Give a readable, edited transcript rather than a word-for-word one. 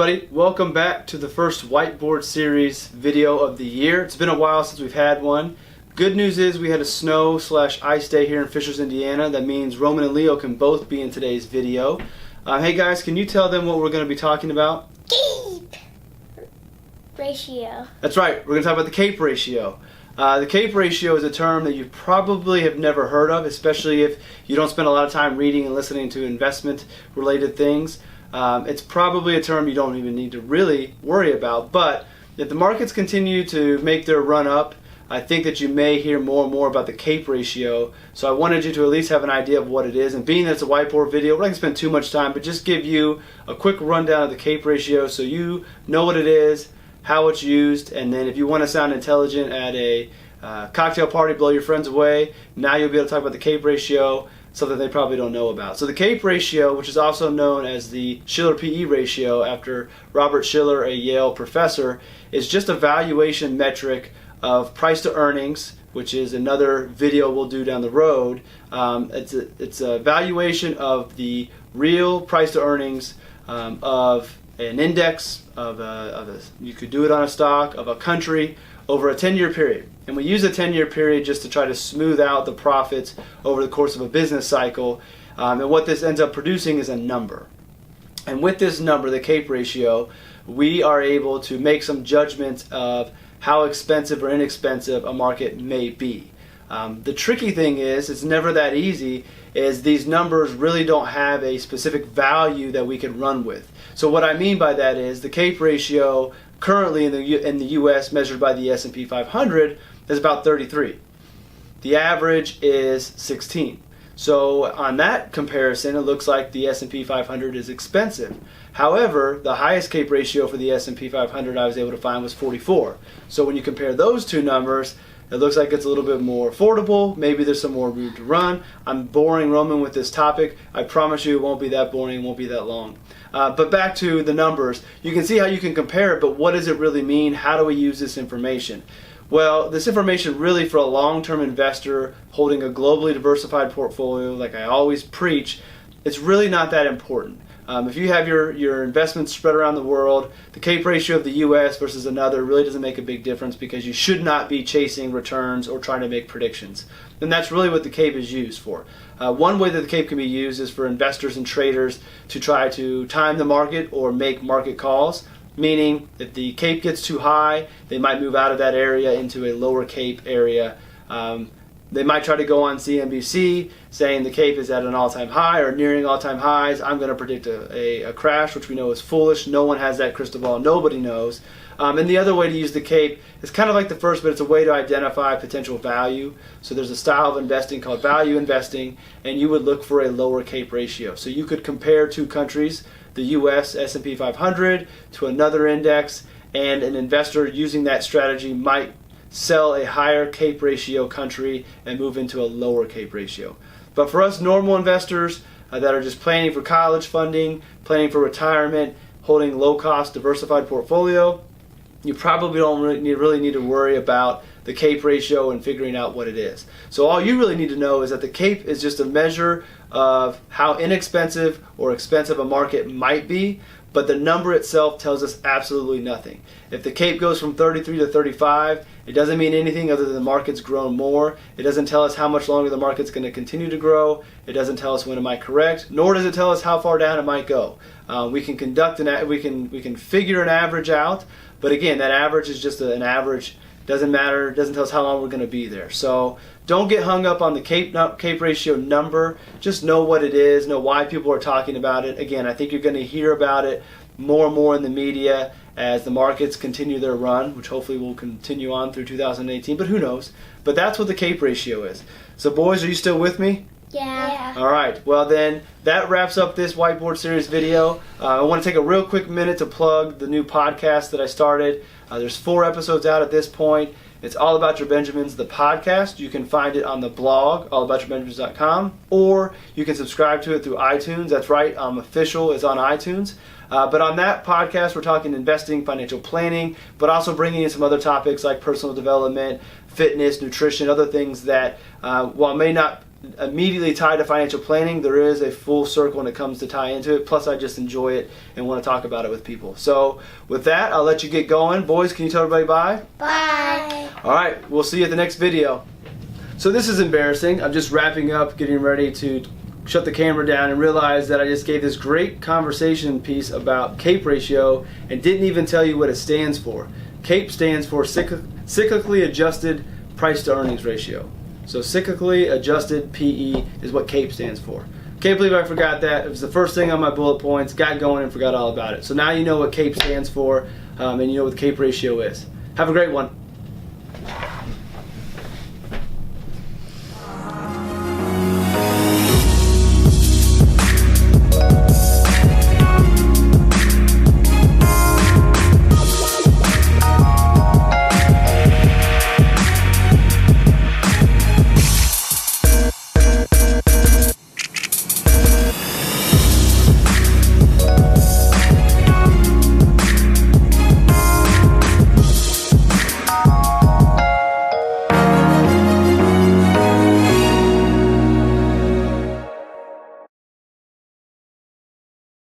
everybody, welcome back to the first whiteboard series video of the year. It's been a while since we've had one. Good news is we had a snow/ice day here in Fishers, Indiana. That means Roman and Leo can both be in today's video. Hey guys, can you tell them what we're going to be talking about? CAPE ratio. That's right, we're going to talk about the CAPE ratio. The CAPE ratio is a term that you probably have never heard of, especially if you don't spend a lot of time reading and listening to investment related things. It's probably a term you don't even need to really worry about, but if the markets continue to make their run up, I think that you may hear more and more about the CAPE ratio. So I wanted you to at least have an idea of what it is, and being that it's a whiteboard video, we're not going to spend too much time, but just give you a quick rundown of the CAPE ratio so you know what it is, how it's used, and then if you want to sound intelligent at a cocktail party, blow your friends away, now you'll be able to talk about the CAPE ratio, something they probably don't know about. So the CAPE ratio, which is also known as the Shiller PE ratio after Robert Shiller, a Yale professor, is just a valuation metric of price to earnings, which is another video we'll do down the road. It's a valuation of the real price to earnings of an index, you could do it on a stock, of a country, over a 10-year period. And we use a 10-year period just to try to smooth out the profits over the course of a business cycle. And what this ends up producing is a number. And with this number, the CAPE ratio, we are able to make some judgments of how expensive or inexpensive a market may be. The tricky thing is, it's never that easy, is these numbers really don't have a specific value that we can run with. So what I mean by that is the CAPE ratio currently in the U.S. measured by the S&P 500 is about 33. The average is 16. So on that comparison, it looks like the S&P 500 is expensive. However, the highest CAPE ratio for the S&P 500 I was able to find was 44. So when you compare those two numbers, it looks like it's a little bit more affordable. Maybe there's some more room to run. I'm boring Roman with this topic. I promise you it won't be that boring, it won't be that long. But back to the numbers. You can see how you can compare it, but what does it really mean? How do we use this information? Well, this information really for a long-term investor holding a globally diversified portfolio, like I always preach, it's really not that important. If you have your investments spread around the world, the CAPE ratio of the U.S. versus another really doesn't make a big difference because you should not be chasing returns or trying to make predictions. And that's really what the CAPE is used for. One way that the CAPE can be used is for investors and traders to try to time the market or make market calls, meaning if the CAPE gets too high, they might move out of that area into a lower CAPE area. They might try to go on CNBC saying the CAPE is at an all-time high or nearing all-time highs. I'm going to predict a crash, which we know is foolish. No one has that crystal ball. Nobody knows. And the other way to use the CAPE is kind of like the first, but it's a way to identify potential value. So there's a style of investing called value investing, and you would look for a lower CAPE ratio. So you could compare two countries, the U.S. S&P 500 to another index, and an investor using that strategy might sell a higher CAPE ratio country and move into a lower CAPE ratio. But for us normal investors that are just planning for college funding, planning for retirement, holding low-cost diversified portfolio, you probably don't really need to worry about the CAPE ratio and figuring out what it is. So all you really need to know is that the CAPE is just a measure of how inexpensive or expensive a market might be, but the number itself tells us absolutely nothing. If the CAPE goes from 33 to 35, it doesn't mean anything other than the market's grown more. It doesn't tell us how much longer the market's going to continue to grow. It doesn't tell us when it might correct, nor does it tell us how far down it might go. We can we can figure an average out, but again, that average is just an average. Doesn't matter. It doesn't tell us how long we're going to be there. So don't get hung up on the CAPE ratio number. Just know what it is. Know why people are talking about it. Again, I think you're going to hear about it more and more in the media as the markets continue their run, which hopefully will continue on through 2018, but who knows. But that's what the CAPE ratio is. So boys, are you still with me? Yeah. All right. Well, then that wraps up this whiteboard series video. I want to take a real quick minute to plug the new podcast that I started. There's 4 episodes out at this point. It's All About Your Benjamins, the podcast. You can find it on the blog, allaboutyourbenjamins.com, or you can subscribe to it through iTunes. That's right, official is on iTunes. But on that podcast, we're talking investing, financial planning, but also bringing in some other topics like personal development, fitness, nutrition, other things that, while may not immediately tied to financial planning. There is a full circle when it comes to tie into it. Plus, I just enjoy it and want to talk about it with people. So with that, I'll let you get going. Boys, can you tell everybody bye? Bye. All right, we'll see you at the next video. So this is embarrassing. I'm just wrapping up, getting ready to shut the camera down and realize that I just gave this great conversation piece about CAPE ratio and didn't even tell you what it stands for. CAPE stands for cyclically adjusted price to earnings ratio. So cyclically adjusted PE is what CAPE stands for. Can't believe I forgot that. It was the first thing on my bullet points, got going and forgot all about it. So now you know what CAPE stands for and you know what the CAPE ratio is. Have a great one.